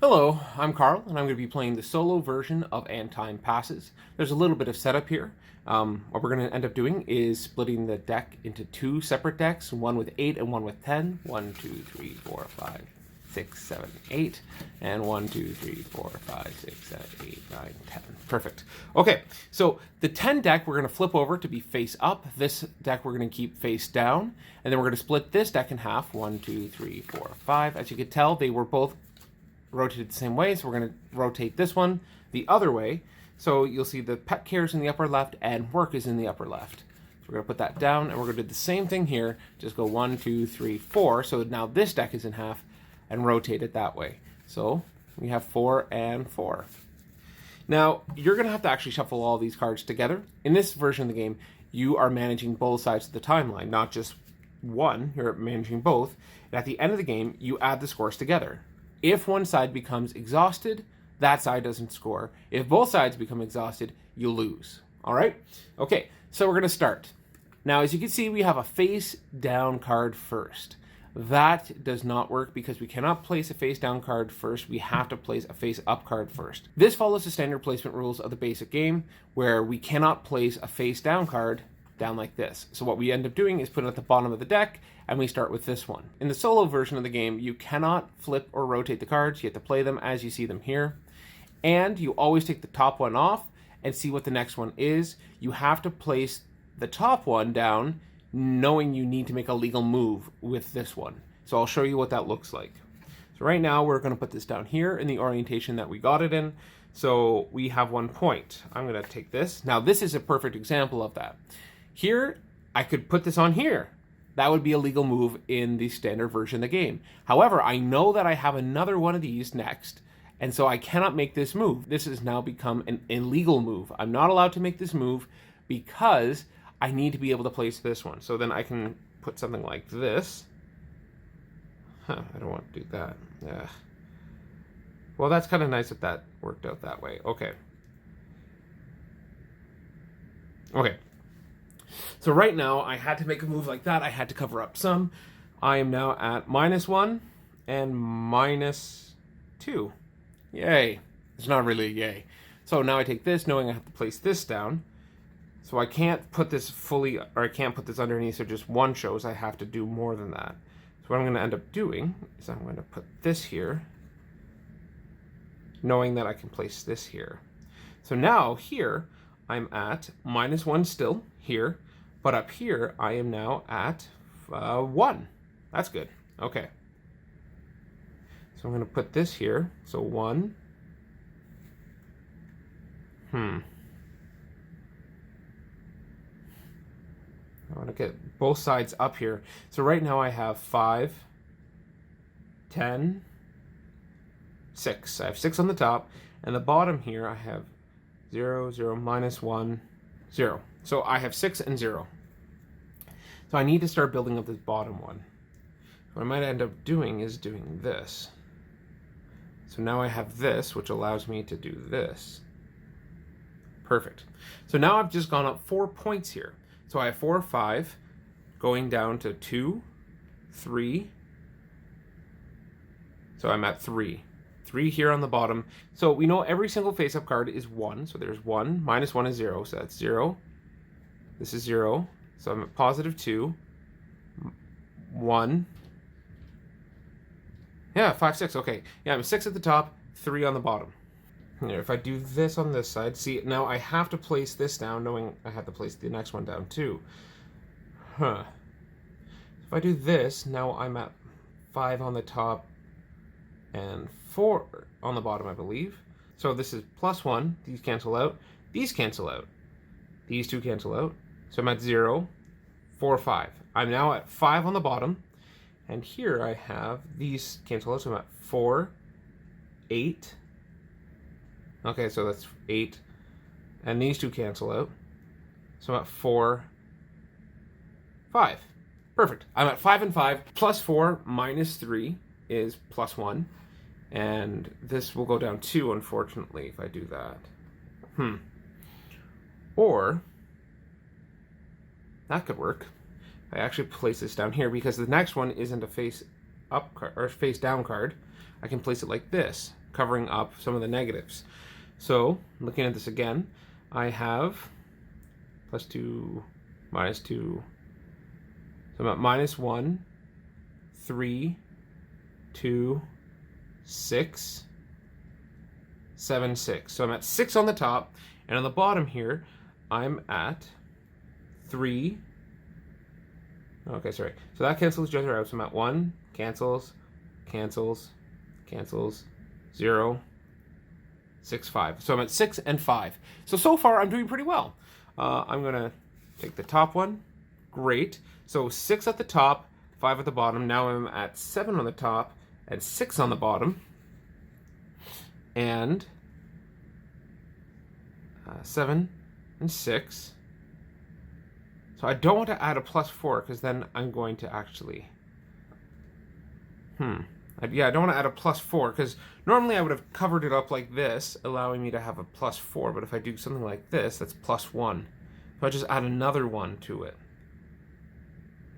Hello, I'm Karl, and I'm going to be playing the solo version of And Time Passes. There's a little bit of setup here. What we're going to end up doing is splitting the deck into two separate decks, one with 8 and one with 10. 1, 2, 3, 4, 5, 6, 7, 8. And 1, 2, 3, 4, 5, 6, 7, 8, 9, 10. Perfect. Okay, so the 10 deck we're going to flip over to be face up. This deck we're going to keep face down. And then we're going to split this deck in half. 1, 2, 3, 4, 5. As you can tell, they were both rotated the same way, so we're going to rotate this one the other way. So you'll see the pet care is in the upper left and work is in the upper left. So we're going to put that down, and we're going to do the same thing here. Just go 1, 2, 3, 4. So now this deck is in half and rotate it that way. So we have 4 and 4. Now you're going to have to actually shuffle all these cards together. In this version of the game, you are managing both sides of the timeline, not just one. You're managing both. And at the end of the game, you add the scores together. If one side becomes exhausted, that side doesn't score. If both sides become exhausted, you lose. All right? Okay, so we're going to start. Now, as you can see, we have a face down card first. That does not work because we cannot place a face down card first. We have to place a face up card first. This follows the standard placement rules of the basic game, where we cannot place a face down card down like this. So what we end up doing is put it at the bottom of the deck, and we start with this one. In the solo version of the game, you cannot flip or rotate the cards. You have to play them as you see them here. And you always take the top one off and see what the next one is. You have to place the top one down knowing you need to make a legal move with this one. So I'll show you what that looks like. So right now we're going to put this down here in the orientation that we got it in. So we have 1 point. I'm going to take this. Now this is a perfect example of that. Here, I could put this on here. That would be a legal move in the standard version of the game. However, I know that I have another one of these next, and so I cannot make this move. This has now become an illegal move. I'm not allowed to make this move because I need to be able to place this one. So then I can put something like this. I don't want to do that. Well, that's kind of nice that that worked out that way. Okay. So right now, I had to make a move like that. I had to cover up some. I am now at -1 and -2. Yay. It's not really a yay. So now I take this, knowing I have to place this down. So I can't put this fully, or I can't put this underneath, so just one shows. I have to do more than that. So what I'm going to end up doing is I'm going to put this here, knowing that I can place this here. So now here, I'm at -1 still here, but up here I am now at 1. That's good. Okay. So I'm going to put this here. So 1. I want to get both sides up here. So right now I have 5, 10, 6. I have 6 on the top, and the bottom here I have 0, 0, -1, 0. So I have 6 and 0. So I need to start building up this bottom one. What I might end up doing is doing this. So now I have this, which allows me to do this. Perfect. So now I've just gone up 4 points here. So I have 4, 5, going down to 2, 3. So I'm at 3. 3 here on the bottom. So we know every single face-up card is 1. So there's 1. -1 is 0. So that's 0. This is 0. So I'm at +2. 1. Yeah, 5, 6. Okay. Yeah, I'm 6 at the top, 3 on the bottom. Here, if I do this on this side, see, now I have to place this down, knowing I have to place the next one down too. If I do this, now I'm at 5 on the top and 4 on the bottom, I believe. So this is +1. These cancel out. These cancel out. These two cancel out. So I'm at 0, 4, 5. I'm now at 5 on the bottom. And here I have these cancel out. So I'm at 4, 8. Okay, so that's 8. And these two cancel out. So I'm at 4, 5. Perfect. I'm at 5 and 5. +4 -3 is +1. And this will go down 2, unfortunately, if I do that. Or that could work. I actually place this down here because the next one isn't a face up card or face down card. I can place it like this. covering up some of the negatives. So, looking at this again, I have +2, -2. So I'm at -1, 3, 2, 6, 7, 6. So I'm at 6 on the top, and on the bottom here, I'm at 3. Okay, sorry. So that cancels each other out. So I'm at 1, cancels, cancels, cancels, 0, 6, 5. So I'm at 6 and 5. So far I'm doing pretty well. I'm going to take the top one. Great. So 6 at the top, 5 at the bottom. Now I'm at 7 on the top and 6 on the bottom. And 7 and 6. So I don't want to add a +4 because then I'm going to actually... Yeah, I don't want to add a +4 because normally I would have covered it up like this, allowing me to have a +4. But if I do something like this, that's +1. So I just add another 1 to it.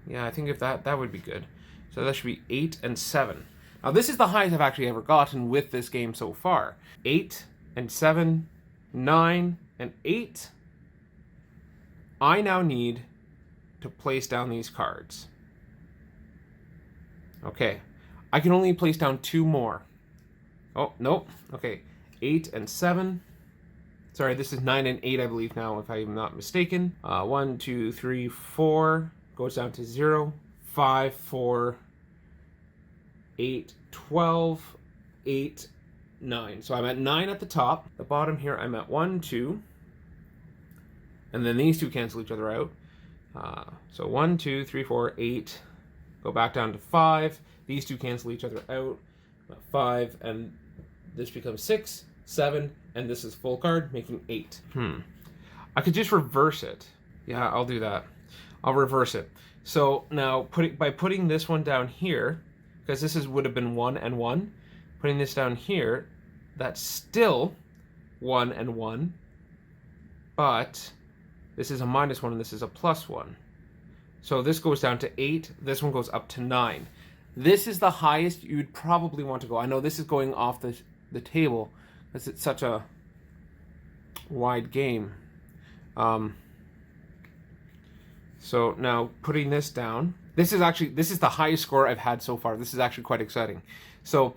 Yeah, I think if that would be good. So that should be 8 and 7. Now this is the highest I've actually ever gotten with this game so far. 8 and 7, 9 and 8. I now need to place down these cards. Okay. I can only place down 2 more. Oh, nope. Okay. 8 and 7. Sorry, this is 9 and 8, I believe now, if I'm not mistaken. 1, 2, 3, 4. Goes down to 0. 5, 4, 8, 12, 8, 9. So I'm at 9 at the top. The bottom here, I'm at 1, 2. And then these two cancel each other out. So 1, 2, 3, 4, 8. Go back down to 5. These two cancel each other out. 5, and this becomes 6, 7, and this is full card, making 8. I could just reverse it. Yeah, I'll do that. I'll reverse it. So now, by putting this one down here, because this would have been 1 and 1, putting this down here, that's still 1 and 1, but this is a -1 and this is a +1. So this goes down to 8, this one goes up to 9. This is the highest you'd probably want to go. I know this is going off the table because it's such a wide game. So now putting this down, this is the highest score I've had so far. This is actually quite exciting. So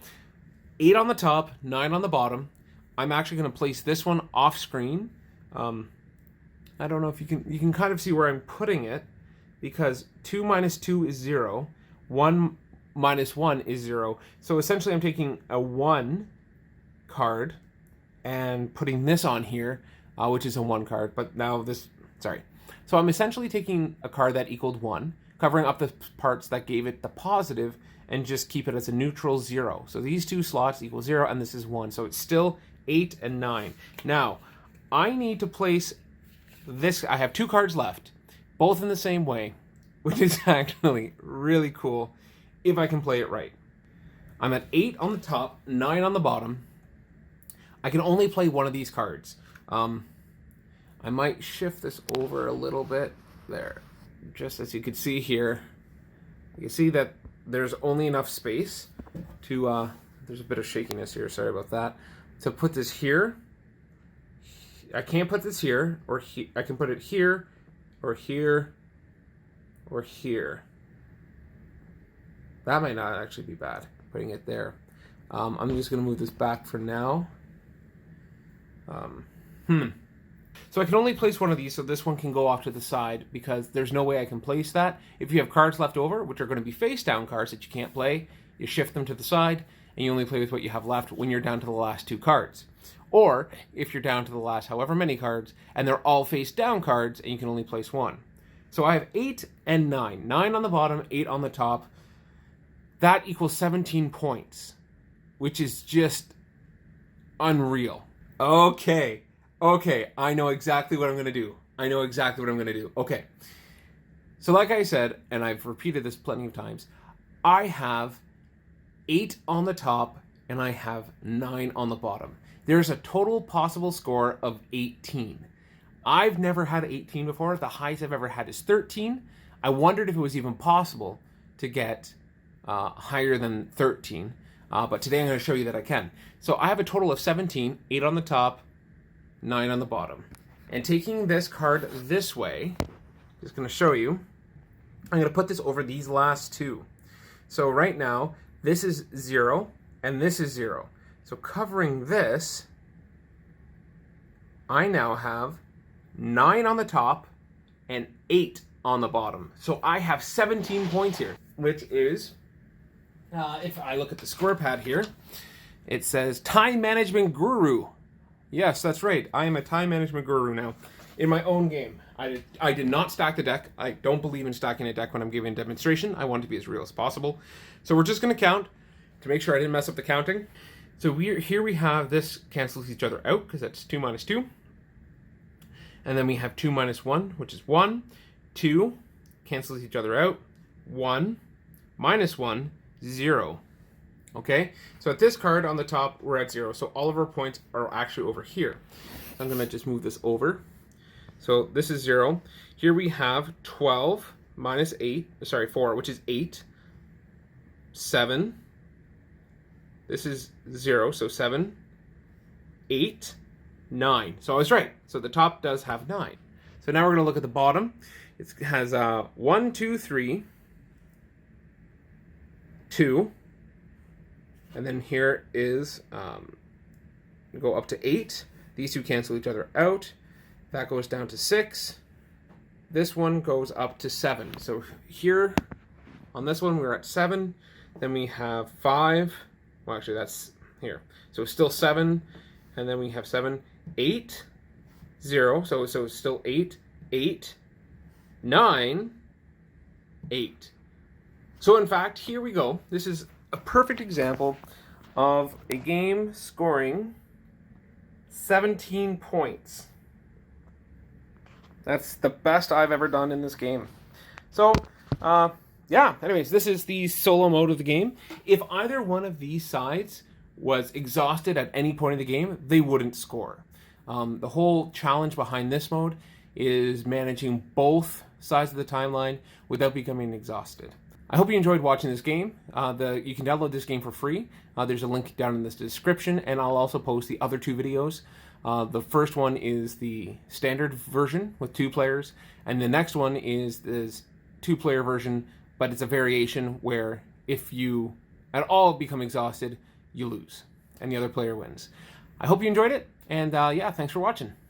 8 on the top, 9 on the bottom. I'm actually going to place this one off screen. I don't know if you can kind of see where I'm putting it, because 2 minus 2 is 0. 1 minus 1 is 0. So essentially I'm taking a 1 card and putting this on here, which is a 1 card. But now this, sorry. So I'm essentially taking a card that equaled 1, covering up the parts that gave it the positive, and just keep it as a neutral 0. So these two slots equal 0, and this is 1. So it's still 8 and 9. Now, I need to place this. I have 2 cards left, both in the same way, which is actually really cool if I can play it right. I'm at 8 on the top, 9 on the bottom. I can only play one of these cards. I might shift this over a little bit there. Just as you can see here, you can see that there's only enough space to, there's a bit of shakiness here, sorry about that, to put this here. I can't put this here, or I can put it here, or here, or here. That might not actually be bad, putting it there. I'm just going to move this back for now. So I can only place one of these, so this one can go off to the side, because there's no way I can place that. If you have cards left over, which are going to be face-down cards that you can't play, you shift them to the side, and you only play with what you have left when you're down to the last 2 cards. Or, if you're down to the last however many cards, and they're all face-down cards, and you can only place 1. So I have 8 and 9. 9 on the bottom, 8 on the top. That equals 17 points, which is just unreal. Okay, I know exactly what I'm going to do. Okay, so like I said, and I've repeated this plenty of times, I have 8 on the top, and I have 9 on the bottom. There's a total possible score of 18. I've never had 18 before. The highest I've ever had is 13. I wondered if it was even possible to get higher than 13. but today I'm going to show you that I can. So I have a total of 17, 8 on the top, 9 on the bottom. And taking this card this way, just going to show you, I'm going to put this over these last two. So right now, this is 0, and this is 0. So covering this, I now have 9 on the top and 8 on the bottom. So I have 17 points here, which is, if I look at the score pad here, it says Time Management Guru. Yes, that's right. I am a time management guru now in my own game. I did not stack the deck. I don't believe in stacking a deck when I'm giving a demonstration. I want it to be as real as possible. So we're just going to count to make sure I didn't mess up the counting. So here we have this cancels each other out because that's 2 minus 2. And then we have 2 minus 1, which is 1. 2 cancels each other out. 1 minus 1, 0. Okay, so at this card on the top, we're at 0. So all of our points are actually over here. I'm going to just move this over. So this is 0. Here we have 12 minus 4, which is 8. 7. This is 0, so 7. 8. 9. So I was right. So the top does have 9. So now we're going to look at the bottom. It has 1, 2, 3, 2. And then here is, go up to 8. These two cancel each other out. That goes down to 6. This one goes up to 7. So here, on this one, we're at 7. Then we have 5. Well, actually, that's here. So still 7. And then we have 7, 8, 0. So it's still 8, 8, 9, 8. So in fact, here we go. This is a perfect example of a game scoring 17 points. That's the best I've ever done in this game. So, yeah, anyways, this is the solo mode of the game. If either one of these sides was exhausted at any point in the game, they wouldn't score. The whole challenge behind this mode is managing both sides of the timeline without becoming exhausted. I hope you enjoyed watching this game. You can download this game for free. There's a link down in this description, and I'll also post the other 2 videos. The first one is the standard version with 2 players, and the next one is this 2-player version, but it's a variation where if you at all become exhausted, you lose, and the other player wins. I hope you enjoyed it, and yeah, thanks for watching.